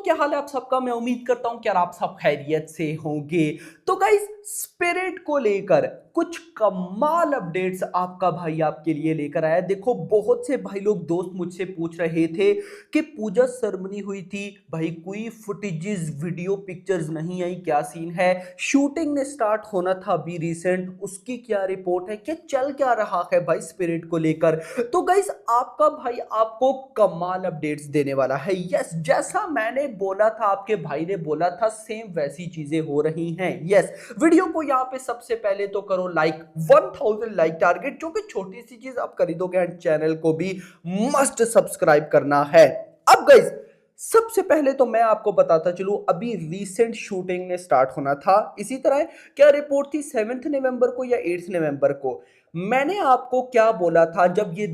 क्या हाल है आप सबका। मैं उम्मीद करता हूं कि यार आप सब खैरियत से होंगे। तो गाइस, स्पिरिट को लेकर कुछ कमाल अपडेट्स आपका भाई आपके लिए लेकर आया। देखो, बहुत से भाई लोग दोस्त मुझसे पूछ रहे थे कि पूजा सेरेमनी हुई थी भाई, कोई फुटेजेस वीडियो पिक्चर्स नहीं आई, क्या सीन है। शूटिंग ने स्टार्ट होना था अभी रिसेंट, उसकी क्या रिपोर्ट है, क्या चल क्या रहा है भाई स्पिरिट को लेकर। तो गाइस, आपका भाई आपको कमाल अपडेट्स देने वाला है। यस, जैसा मैंने बोला था, आपके भाई ने बोला था, सेम वैसी चीजें हो रही हैं। यस, वीडियो को यहाँ पे सबसे पहले तो करो लाइक, 1000 लाइक टारगेट, जो कि छोटी सी चीज आप कर ही दोगे, एंड चैनल को भी मस्ट सब्सक्राइब करना है। अब गाइस, सबसे पहले तो मैं आपको बताता चलूं, अभी रीसेंट शूटिंग ने स्टार्ट होना था। इसी तरह क्या रिपोर्ट थी, 7 नवंबर को या 8 नवंबर को। मैंने आपको क्या बोला था जब ये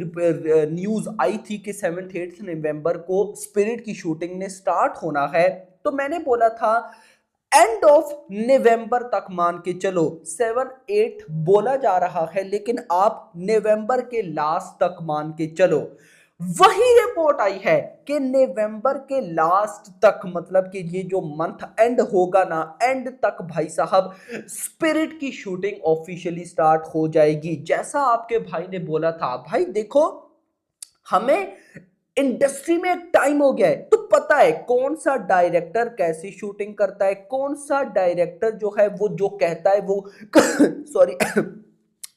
न्यूज आई थी कि 7 8 नवंबर को स्पिरिट की शूटिंग ने स्टार्ट होना है, तो मैंने बोला था एंड ऑफ नवंबर तक मान के चलो। 7 8 बोला जा रहा है, लेकिन आप नवंबर के लास्ट तक मान के चलो। वही रिपोर्ट आई है कि नवंबर के लास्ट तक, मतलब कि ये जो मंथ एंड होगा ना, एंड तक भाई साहब स्पिरिट की शूटिंग ऑफिशियली स्टार्ट हो जाएगी, जैसा आपके भाई ने बोला था। भाई देखो, हमें इंडस्ट्री में एक टाइम हो गया है, तो पता है कौन सा डायरेक्टर कैसी शूटिंग करता है, कौन सा डायरेक्टर जो है वो जो कहता है वो सॉरी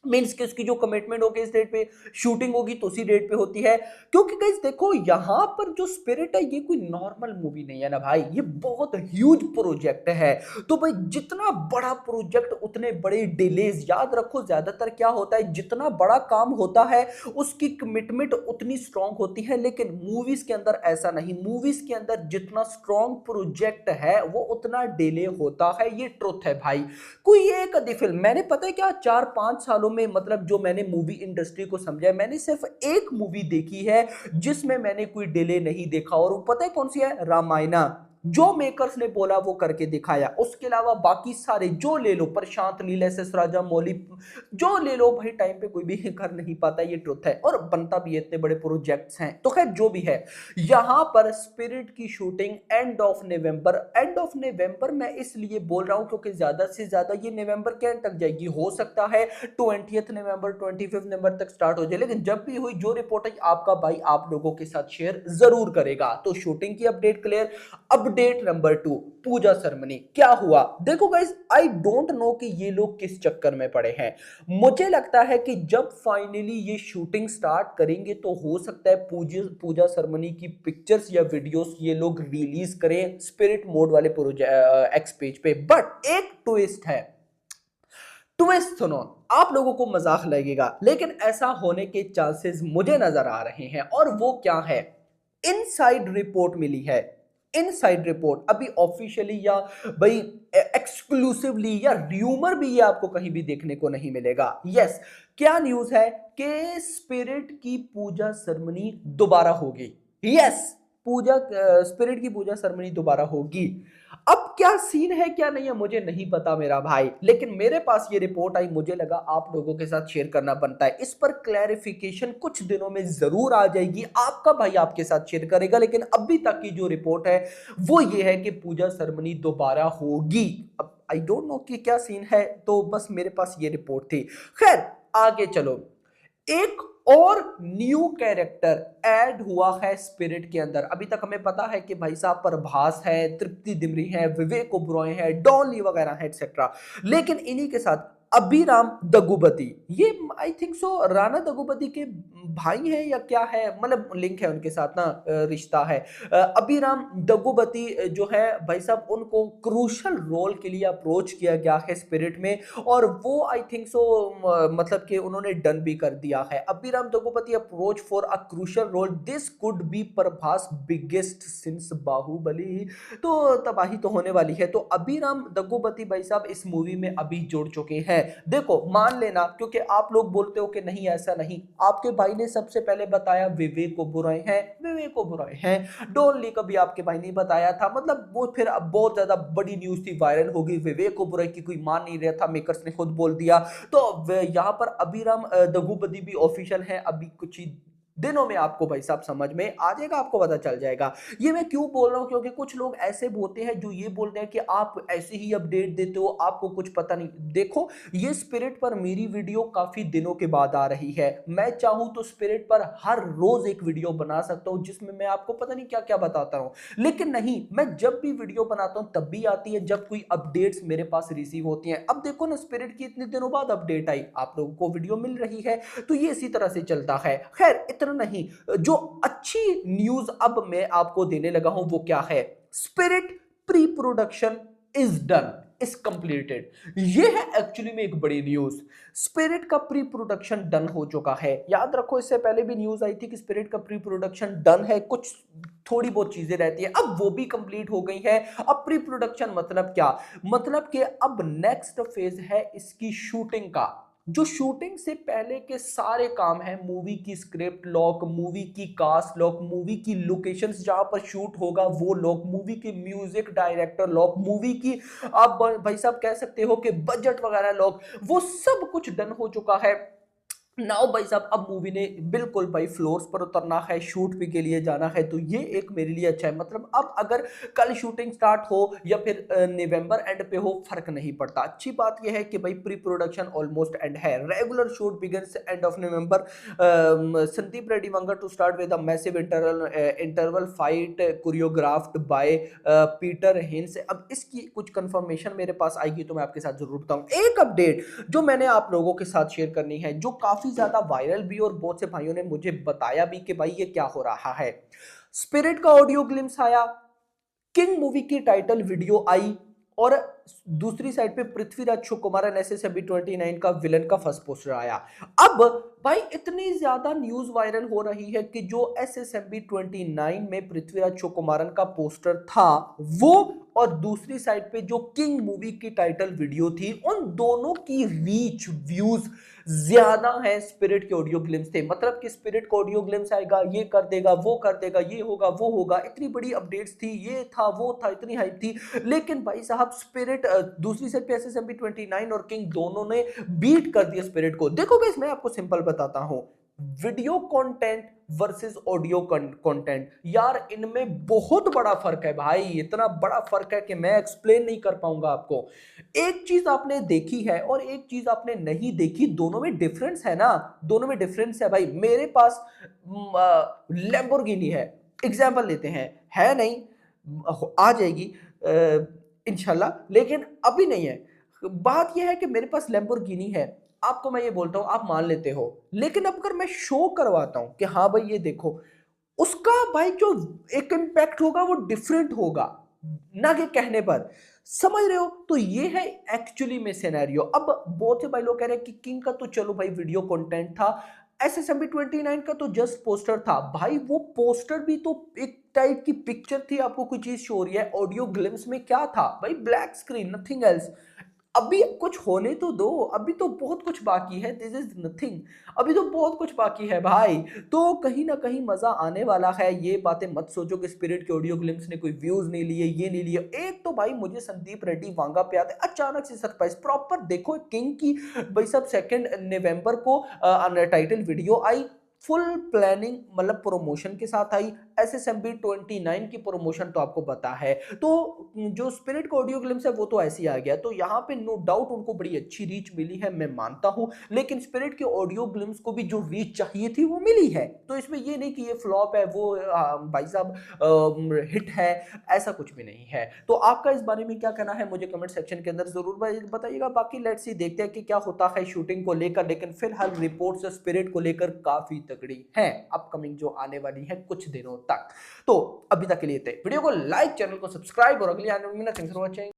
मीन्स कि उसकी जो कमिटमेंट होगी इस डेट पे शूटिंग होगी तो उसी डेट पे होती है। क्योंकि गाइस देखो, यहां पर जो स्पिरिट है ये कोई नॉर्मल मूवी नहीं है ना भाई, ये बहुत ह्यूज प्रोजेक्ट है। तो भाई, जितना बड़ा प्रोजेक्ट उतने बड़े डिलेज। याद रखो, ज्यादातर क्या होता है, जितना बड़ा काम होता है उसकी कमिटमेंट उतनी स्ट्रांग होती है, लेकिन मूवीज के अंदर ऐसा नहीं। मूवीज के अंदर जितना स्ट्रांग प्रोजेक्ट है वो उतना डिले होता है, ये ट्रुथ है भाई। कोई एक आधी फिल्म मैंने, पता है क्या, 4 5 सालों में, मतलब जो मैंने मूवी इंडस्ट्री को समझा है, मैंने सिर्फ एक मूवी देखी है जिसमें मैंने कोई डिले नहीं देखा, और वो पता है कौन सी है, रामायणा। जो मेकर्स ने बोला वो करके दिखाया। उसके अलावा बाकी सारे जो ले लो, प्रशांत नील, एस राजा मौली, जो ले लो भाई, टाइम पे कोई भी कर नहीं पाता, ये ट्रुथ है। और बनता भी इतने बड़े प्रोजेक्ट्स हैं। तो खैर जो भी है, यहां पर स्पिरिट की shooting and of November. And of नवंबर मैं इसलिए बोल रहा हूं क्योंकि ज्यादा से ज्यादा ये नवंबर के एंड तक जाएगी। हो सकता है 20th नवंबर 25 नवंबर तक स्टार्ट हो जाए, लेकिन जब भी हुई जो रिपोर्ट है, आपका भाई आप लोगों के साथ शेयर जरूर करेगा। तो शूटिंग की अपडेट क्लियर। अपडेट नंबर 2, पूजा सेरेमनी क्या हुआ। देखो गाइस, आई डोंट नो कि ये लोग किस चक्कर में पड़े हैं। मुझे लगता है कि जब फाइनली ये शूटिंग स्टार्ट करेंगे तो हो सकता है पूजा सेरेमनी की पिक्चर्स या वीडियोस ये लोग रिलीज करें स्पिरिट मोड वाले एक्स पेज पे। बट एक ट्विस्ट है, ट्विस्ट सुनो, आप लोगों को मजाक लगेगा, लेकिन ऐसा होने के चांसेस मुझे नजर आ रहे हैं। और वो क्या है, इनसाइड रिपोर्ट मिली है। इनसाइड रिपोर्ट, अभी ऑफिशियली या भाई एक्सक्लूसिवली या र्यूमर भी, ये आपको कहीं भी देखने को नहीं मिलेगा। यस, क्या न्यूज है कि स्पिरिट की पूजा सेरेमनी दोबारा होगी। यस, पूजा स्पिरिट की पूजा सेरेमनी दोबारा होगी। अब क्या सीन है क्या नहीं है मुझे नहीं पता मेरा भाई, लेकिन मेरे पास ये रिपोर्ट आई, मुझे लगा आप लोगों के साथ शेयर करना बनता है। इस पर क्लैरिफिकेशन कुछ दिनों में जरूर आ जाएगी, आपका भाई आपके साथ शेयर करेगा। लेकिन अभी तक की जो रिपोर्ट है वो ये है कि पूजा सेरेमनी दोबारा होगी। अब आई डोंट नो कि क्या सीन है, तो बस मेरे पास ये रिपोर्ट थी। खैर आगे चलो, एक और न्यू कैरेक्टर ऐड हुआ है स्पिरिट के अंदर। अभी तक हमें पता है कि भाई साहब प्रभास है, तृप्ति दिमरी है, विवेक ओबरॉय है, डॉन ली वगैरह है, एक्सेट्रा। लेकिन इन्हीं के साथ अभिराम दग्गुबाती, ये I think so Rana Daggubati के भाई हैं या क्या है, मतलब लिंक है उनके साथ ना, रिश्ता है। अभिराम दग्गुबाती जो है भाई साहब, उनको क्रूशल रोल के लिए अप्रोच किया गया है स्पिरिट में, और वो आई थिंक सो मतलब कि उन्होंने डन भी कर दिया है। Abhiram Daggubati approach for a crucial role, this could be Prabhas biggest since Baahubali. तो तबाही तो होने वाली है। तो अभिराम दग्गुबाती भाई साहब इस मूवी में अभी जुड़ चुके हैं। देखो मान लेना, क्योंकि आप लोग बोलते हो कि नहीं ऐसा नहीं, आपके भाई ने सबसे पहले बताया विवेक ओबरॉय हैं, विवेक ओबरॉय हैं। डॉन ली का भी आपके भाई ने बताया था, मतलब वो फिर बहुत ज्यादा बड़ी न्यूज थी, वायरल हो गई। विवेक ओबरॉय की कोई मान नहीं रहा था, मेकर्स ने खुद बोल दिया। तो यहाँ पर अभिराम दग्गुबाती भी ऑफिशियल है, अभी कुछ ही दिनों में आपको भाई साहब समझ में आ जाएगा, आपको पता चल जाएगा। ये मैं क्यों बोल रहा हूं, क्योंकि कुछ लोग ऐसे बोलते हैं जो ये बोलते हैं कि आप ऐसे ही अपडेट देते हो, आपको कुछ पता नहीं। देखो, ये स्पिरिट पर मेरी वीडियो काफी दिनों के बाद आ रही है। मैं चाहूं तो स्पिरिट पर हर रोज एक वीडियो बना सकता हूं जिसमें मैं आपको पता नहीं क्या क्या बताता हूं, लेकिन नहीं, मैं जब भी वीडियो बनाता हूं तब भी आती है जब कोई अपडेट्स मेरे पास रिसीव होती हैं। अब देखो ना, स्पिरिट की इतने दिनों बाद अपडेट आई, आप लोगों को वीडियो मिल रही है, तो ये इसी तरह से चलता है। खैर, इतना नहीं, जो अच्छी न्यूज अब मैं आपको देने लगा हूं वो क्या है, spirit pre production is done, is completed. ये है एक्चुअली में एक बड़ी न्यूज। स्पिरिट का प्री प्रोडक्शन डन हो चुका है। याद रखो, इससे पहले भी न्यूज आई थी कि स्पिरिट का प्री प्रोडक्शन डन है, कुछ थोड़ी बहुत चीजें रहती है, अब वो भी कंप्लीट हो गई है। अब प्री प्रोडक्शन मतलब क्या, मतलब कि अब नेक्स्ट फेज है इसकी शूटिंग का। जो शूटिंग से पहले के सारे काम हैं, मूवी की स्क्रिप्ट लॉक, मूवी की कास्ट लॉक, मूवी की लोकेशंस जहां पर शूट होगा वो लॉक, मूवी के म्यूजिक डायरेक्टर लॉक, मूवी की आप भाई साहब कह सकते हो कि बजट वगैरह लॉक, वो सब कुछ डन हो चुका है। नाउ भाई साहब, अब मूवी ने बिल्कुल भाई फ्लोर्स पर उतरना है, शूट भी के लिए जाना है, तो ये एक मेरे लिए अच्छा है। मतलब अब अगर कल शूटिंग स्टार्ट हो या फिर नवंबर एंड पे हो, फर्क नहीं पड़ता। अच्छी बात यह है कि भाई प्री प्रोडक्शन ऑलमोस्ट एंड है, regular shoot begins end of November. Sandeep Reddy Vanga to start with a massive interval fight choreographed by Peter Hein. अब इसकी कुछ कंफर्मेशन मेरे पास आएगी तो मैं आपके साथ जरूर बताऊं। एक अपडेट जो मैंने आप लोगों के साथ शेयर करनी है, जो काफी ज्यादा वायरल भी और बहुत से भाइयों ने मुझे बताया भी कि भाई ये क्या हो रहा है। स्पिरिट का ऑडियो ग्लिम्स आया, किंग मूवी की टाइटल वीडियो आई, और दूसरी साइड पे पृथ्वीराज सुकुमारन एसएसएमबी 29 का विलन का फर्स्ट पोस्टर आया। अब भाई इतनी ज्यादा न्यूज वायरल हो रही है कि जो एसएसएमबी 29 में पृथ्वीराज सुकुमारन का पोस्टर था वो, और दूसरी साइड पे जो किंग मूवी की टाइटल वीडियो थी, उन दोनों की रीच व्यूज ज्यादा है स्पिरिट के ऑडियो ग्लिम्स थे। मतलब कि स्पिरिट का ऑडियो ग्लिम्स आएगा, ये कर देगा, वो कर देगा, ये होगा, वो होगा, इतनी बड़ी अपडेट्स थी, ये था, वो था, इतनी हाइप थी। लेकिन भाई साहब स्पिरिट दूसरी साइड पे एसएसएमबी 29 और किंग दोनों ने बीट कर दिया स्पिरिट को। देखो गाइस, मैं आपको सिंपल बताता हूं, video content versus audio content, यार इनमें बहुत बड़ा फर्क है भाई, इतना बड़ा फर्क है कि मैं एक्सप्लेन नहीं कर पाऊंगा आपको। एक चीज आपने देखी है और एक चीज आपने नहीं देखी, दोनों में डिफरेंस है ना, दोनों में डिफरेंस है भाई। मेरे पास लैम्बोर्गिनी है, एग्जांपल लेते हैं, है नहीं, आ जाएगी इंशाल्लाह, लेकिन अभी नहीं है। बात यह है कि मेरे पास लैम्बोर्गिनी है, आपको मैं ये बोलता हूं, आप मान लेते हो, लेकिन अब अगर मैं शो करवाता हूं कि हाँ भाई ये देखो, उसका भाई जो एक इम्पैक्ट होगा वो डिफरेंट होगा, ना कि कहने पर। समझ रहे हो, तो ये है एक्चुअली में सिनेरियो। अब बहुत से भाई लोग कह रहे हैं कि किंग का तो चलो भाई वीडियो कंटेंट था, एसएसएमबी 29 का तो जस्ट पोस्टर था। भाई वो पोस्टर भी तो एक टाइप की पिक्चर थी, आपको कोई चीज शो हो रही है। ऑडियो ग्लिम्स में क्या था भाई, ब्लैक स्क्रीन, नथिंग एल्स। अभी कुछ होने तो दो, अभी तो बहुत कुछ बाकी है, दिस इज नथिंग, अभी तो बहुत कुछ बाकी है भाई। तो कहीं ना कहीं मजा आने वाला है। ये बातें मत सोचो कि स्पिरिट के ऑडियो ग्लिम्स ने कोई व्यूज नहीं लिए, ये नहीं लिए। एक तो भाई मुझे संदीप रेड्डी वांगा पे आते अचानक से सरप्राइज, प्रॉपर देखो किंग की भाई सब 2 नवंबर को टाइटल वीडियो आई, फुल प्लानिंग, मतलब प्रमोशन के साथ आई। एसएसएमबी 29 की प्रमोशन तो आपको पता है। तो जो स्पिरिट का ऑडियो ग्लिम्स है वो तो ऐसे ही आ गया, तो यहाँ पे नो डाउट उनको बड़ी अच्छी रीच मिली है, मैं मानता हूँ। लेकिन स्पिरिट के ऑडियो ग्लिम्स को भी जो रीच चाहिए थी वो मिली है, तो इसमें ये नहीं कि ये फ्लॉप है, वो भाई साहब हिट है, ऐसा कुछ भी नहीं है। तो आपका इस बारे में क्या कहना है, मुझे कमेंट सेक्शन के अंदर जरूर बताइएगा। बाकी लेट्स सी, देखते हैं कि क्या होता है शूटिंग को लेकर। लेकिन फिलहाल रिपोर्ट्स स्पिरिट को लेकर काफी तगड़ी है, अपकमिंग जो आने वाली है कुछ दिनों तक। तो अभी तक के लिए वीडियो को लाइक, चैनल को सब्सक्राइब, और अगली आने वाली